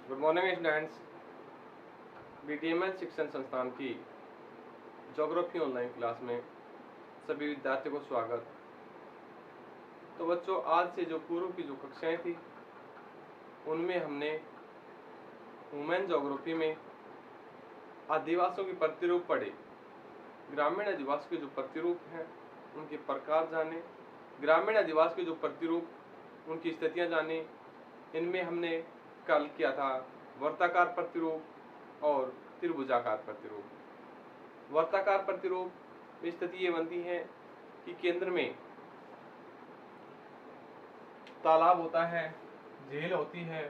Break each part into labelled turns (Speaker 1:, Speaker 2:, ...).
Speaker 1: Good morning students. बीटीएमएल शिक्षण संस्थान की ज्योग्राफी ऑनलाइन क्लास में सभी विद्यार्थियों को स्वागत। तो बच्चों, आज से जो पूर्व की जो कक्षाएं थी उनमें हमने ह्यूमन ज्योग्राफी में आदिवासियों के प्रतिरूप पढ़े, ग्रामीण आदिवासी के जो प्रतिरूप हैं उनके प्रकार जाने, ग्रामीण आदिवासी के जो प्रतिरूप उनकी स्थितियां जाने। इनमें हमने कल किया था वर्ताकार प्रतिरूप और त्रिभुजाकार प्रतिरूप। वर्ताकार प्रतिरूप में स्थिति ये बनती है कि केंद्र में तालाब होता है, झील होती है,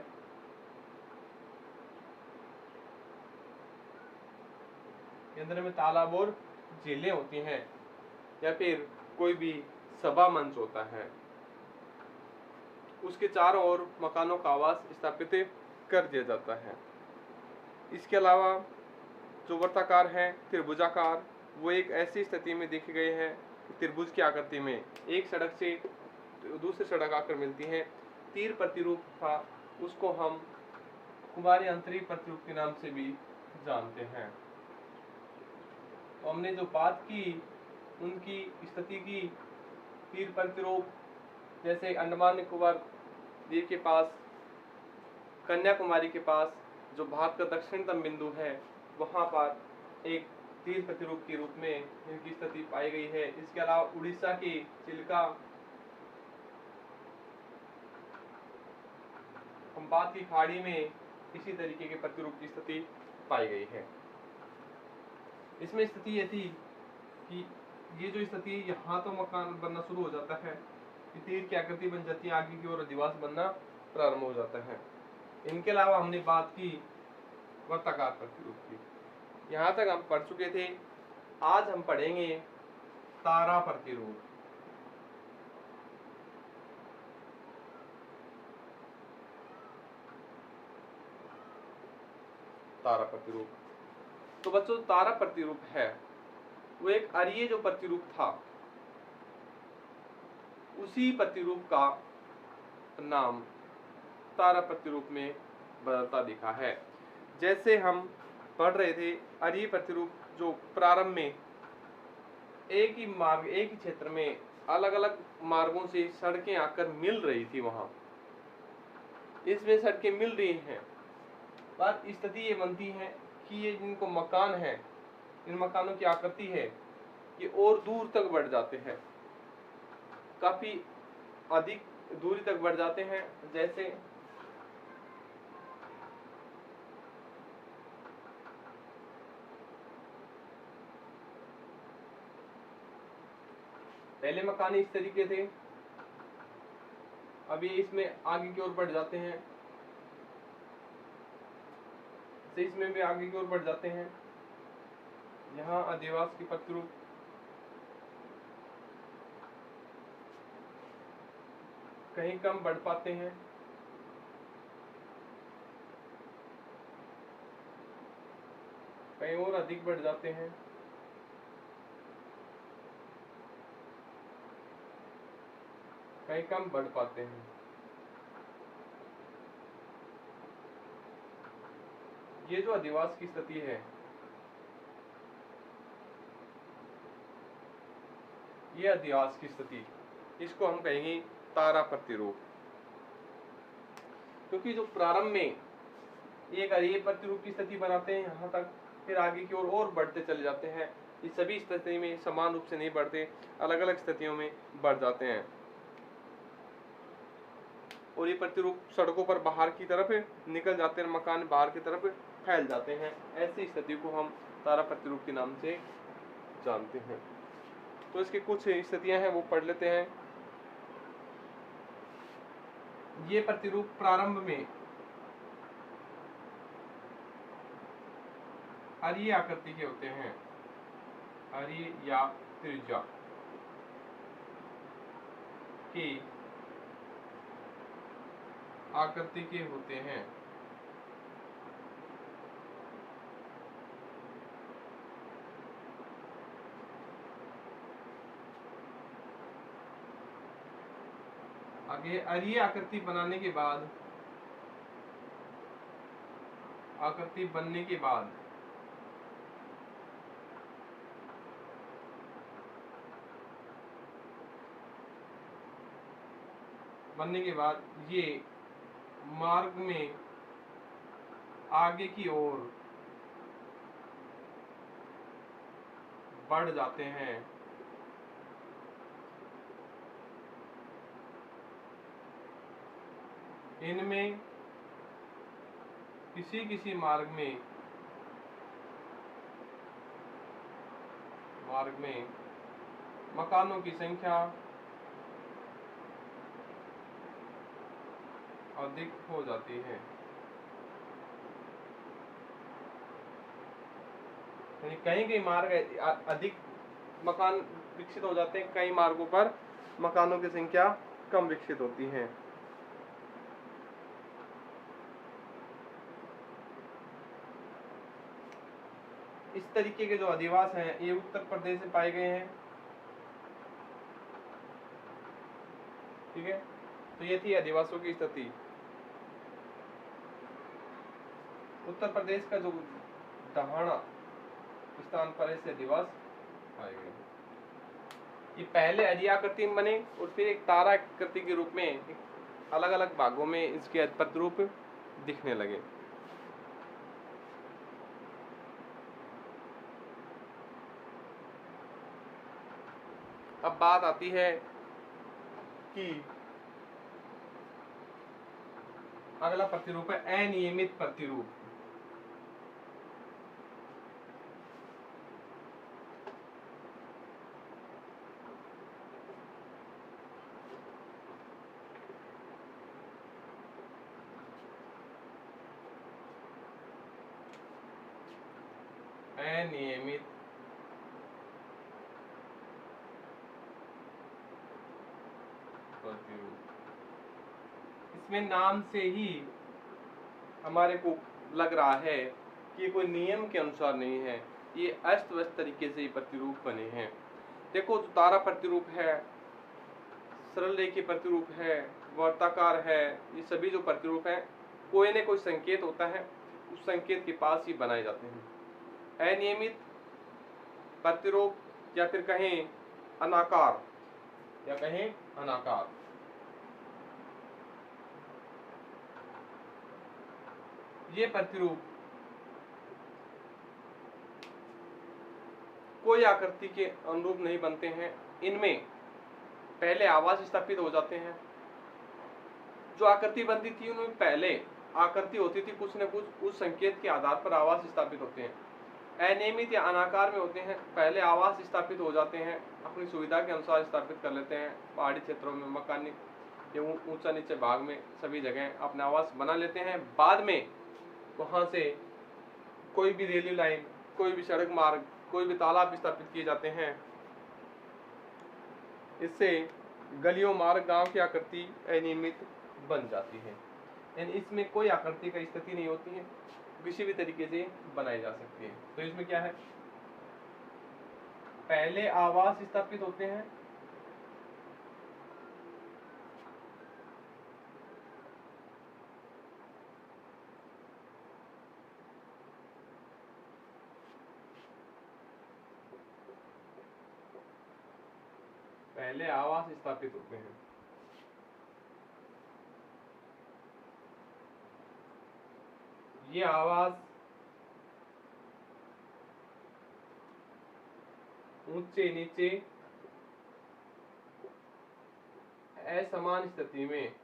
Speaker 1: केंद्र में तालाब और झीलें होती हैं, या फिर कोई भी सभा मंच होता है। उसके चारों ओर मकानों का आवास स्थापित कर दिया जाता है। इसके अलावा जो वर्ताकार है त्रिभुजाकार, वो एक ऐसी स्थिति में देखे गए हैं कि त्रिभुज की आकृति में एक सड़क से दूसरी सड़क आकर मिलती है। तीर प्रतिरूप था, उसको हम कुमारी अंतरी प्रतिरूप के नाम से भी जानते हैं। तो हमने जो बात की उनकी स्थिति की, तीर प्रतिरूप जैसे अंडमान निकोबार द्वीप के पास, कन्याकुमारी के पास जो भारत का दक्षिणतम बिंदु है, वहां पर एक तीर प्रतिरूप के रूप में इनकी स्थिति पाई गई है। इसके अलावा उड़ीसा की चिल्का, खंबात की खाड़ी में इसी तरीके के प्रतिरूप की स्थिति पाई गई है। इसमें स्थिति ये थी कि ये जो स्थिति, यहाँ तो मकान बनना शुरू हो जाता है, तीर की आकृति बन जाती है, आगे की ओर आदिवास बनना प्रारंभ हो जाता है। इनके अलावा हमने बात की वर्ताकार प्रतिरूप की। यहाँ तक हम पढ़ चुके थे। आज हम पढ़ेंगे तारा प्रतिरूप। तारा प्रतिरूप, तो बच्चों तारा प्रतिरूप है वो एक अरीय जो प्रतिरूप था, उसी प्रतिरूप का नाम तारा प्रतिरूप में बदलता दिखा है। जैसे हम पढ़ रहे थे, अरीय प्रतिरूप जो प्रारंभ में एक ही मार्ग, एक ही क्षेत्र में अलग अलग मार्गों से सड़कें आकर मिल रही थी, वहां इसमें सड़कें मिल रही हैं, पर स्थिति ये बनती है कि ये जिनको मकान है, इन मकानों की आकृति है, ये और दूर तक बढ़ जाते हैं, काफी अधिक दूरी तक बढ़ जाते हैं। जैसे पहले मकान इस तरीके थे, अभी इसमें आगे की ओर बढ़ जाते हैं, इसमें भी आगे की ओर बढ़ जाते हैं। यहाँ आदिवास की प्रतिरूप कहीं कम बढ़ पाते हैं, कहीं और अधिक बढ़ जाते हैं। कहीं कम बढ़ पाते हैं। ये जो आदिवास की स्थिति है, ये आदिवास की स्थिति, इसको हम कहेंगे तारा प्रतिरूप। क्योंकि जो प्रारंभ में एक अरीय प्रतिरूप की स्थिति बनाते हैं यहाँ तक, फिर आगे की ओर और बढ़ते चले जाते हैं। ये सभी स्थिति में समान रूप से नहीं बढ़ते, अलग अलग स्थितियों में बढ़ जाते हैं। और ये प्रतिरूप सड़कों पर बाहर की तरफ निकल जाते हैं, मकान बाहर की तरफ फैल जाते हैं। ऐसी स्थिति को हम तारा प्रतिरूप के नाम से जानते हैं। तो इसकी कुछ स्थितियां हैं, वो पढ़ लेते हैं। ये प्रतिरूप प्रारंभ में अरीय आकृति के होते हैं, अरीय या त्रिज्या की आकृति के होते हैं। आगे अरीय आकृति बनाने के बाद आकृति बनने के बाद ये मार्ग में आगे की ओर बढ़ जाते हैं। इनमें किसी किसी मार्ग में मकानों की संख्या अधिक हो जाती है। यानी कई मार्ग अधिक मकान विकसित हो जाते हैं, कई मार्गों पर मकानों की संख्या कम विकसित होती है। इस तरीके के जो अधिवास हैं ये उत्तर प्रदेश में पाए गए हैं। ठीक है, तो ये थी अधिवासों की स्थिति। उत्तर प्रदेश का जो दहाना स्थान पर ऐसे अधिवास पाए गए। ये पहले अधियाकृति में बने और फिर एक ताराकृति के रूप में अलग अलग भागों में इसके प्रतिरूप दिखने लगे। अब बात आती है कि अगला प्रतिरूप है अनियमित प्रतिरूप। अनियमित प्रतिरूप, इसमें नाम से ही हमारे को लग रहा है कि कोई नियम के अनुसार नहीं है, ये अस्त व्यस्त तरीके से प्रतिरूप बने हैं। देखो, जो तारा प्रतिरूप है, सरल रेखीय प्रतिरूप है, वर्ताकार है, ये सभी जो प्रतिरूप हैं कोई न कोई संकेत होता है, उस संकेत के पास ही बनाए जाते हैं। अनियमित प्रतिरूप या फिर कहें अनाकार ये प्रतिरूप कोई आकृति के अनुरूप नहीं बनते हैं। इनमें पहले आवास स्थापित हो जाते हैं। जो आकृति बनती थी उनमें पहले आकृति होती थी कुछ न कुछ, उस संकेत के आधार पर आवास स्थापित होते हैं। अनियमित या अनाकार में होते हैं, पहले आवास स्थापित हो जाते हैं, अपनी सुविधा के अनुसार स्थापित कर लेते हैं। पहाड़ी क्षेत्रों में, मकानी या ऊंचा नीचे भाग में सभी जगह अपना आवास बना लेते हैं। बाद में वहां से कोई भी रेलवे लाइन, कोई भी सड़क मार्ग, कोई भी तालाब स्थापित किए जाते हैं। इससे गलियों, मार्ग, गांव की आकृति अनियमित बन जाती है। यानी इसमें कोई आकृति की स्थिति नहीं होती है, किसी भी तरीके से बनाई जा सकती है। तो इसमें क्या है, पहले आवास स्थापित होते हैं, ये आवास ऊंचे नीचे असमान स्थिति में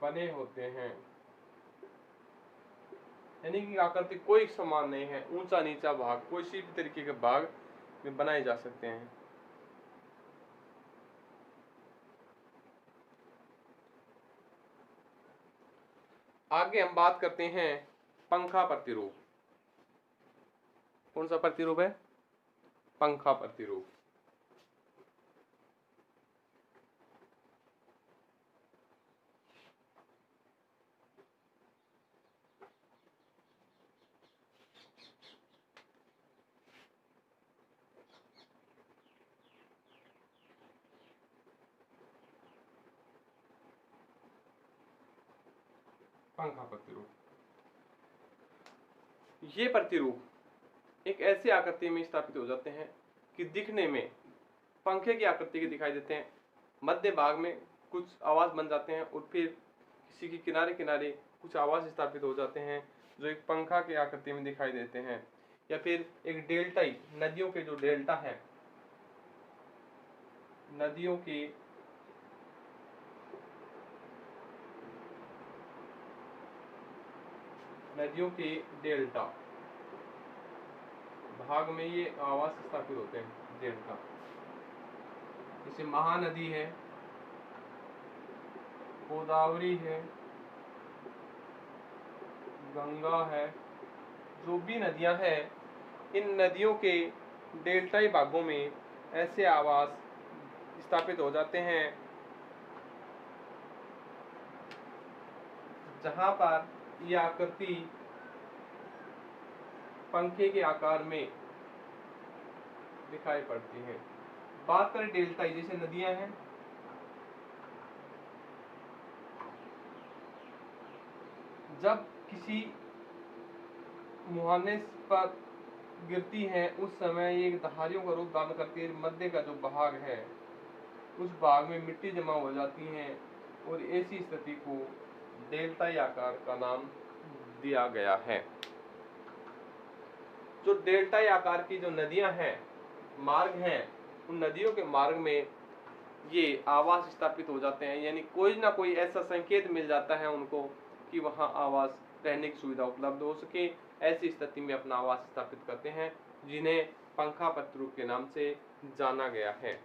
Speaker 1: बने होते हैं। यानी कि आकृति कोई समान नहीं है, ऊंचा नीचा भाग कोई सी भी तरीके के भाग में बनाए जा सकते हैं। आगे हम बात करते हैं पंखा प्रतिरूप। कौन सा प्रतिरूप है? पंखा प्रतिरूप। पंखा प्रतिरूप। ये प्रतिरूप एक ऐसी आकृति में स्थापित हो जाते हैं कि दिखने में पंखे की आकृति के दिखाई देते हैं। मध्य भाग में कुछ आवास बन जाते हैं और फिर किसी के किनारे किनारे कुछ आवास स्थापित हो जाते हैं जो एक पंखा की आकृति में दिखाई देते हैं। या फिर एक डेल्टाई, नदियों के जो डेल्टा है, नदियों के डेल्टा भाग में ये आवास स्थापित होते हैं डेल्टा। जैसे महानदी है, गोदावरी है, गंगा है, जो भी नदियां हैं, इन नदियों के डेल्टाई भागों में ऐसे आवास स्थापित हो जाते हैं जहां पर यह आकृति पंखे के आकार में दिखाई पड़ती है। बात करें डेल्टाई, जैसे नदियां हैं, जब किसी मुहाने पर गिरती हैं उस समय ये धारियों का रूप धारण करती है। मध्य का जो भाग है उस भाग में मिट्टी जमा हो जाती है और ऐसी स्थिति को डेल्टाई आकार का नाम दिया गया है। जो डेल्टाई आकार की जो नदियां हैं, मार्ग हैं, उन नदियों के मार्ग में ये आवास स्थापित हो जाते हैं, यानी कोई ना कोई ऐसा संकेत मिल जाता है उनको कि वहां आवास रहने की सुविधा उपलब्ध हो सके। ऐसी स्थिति में अपना आवास स्थापित करते हैं जिन्हें पंखा प्रतिरूप के नाम से जाना गया है।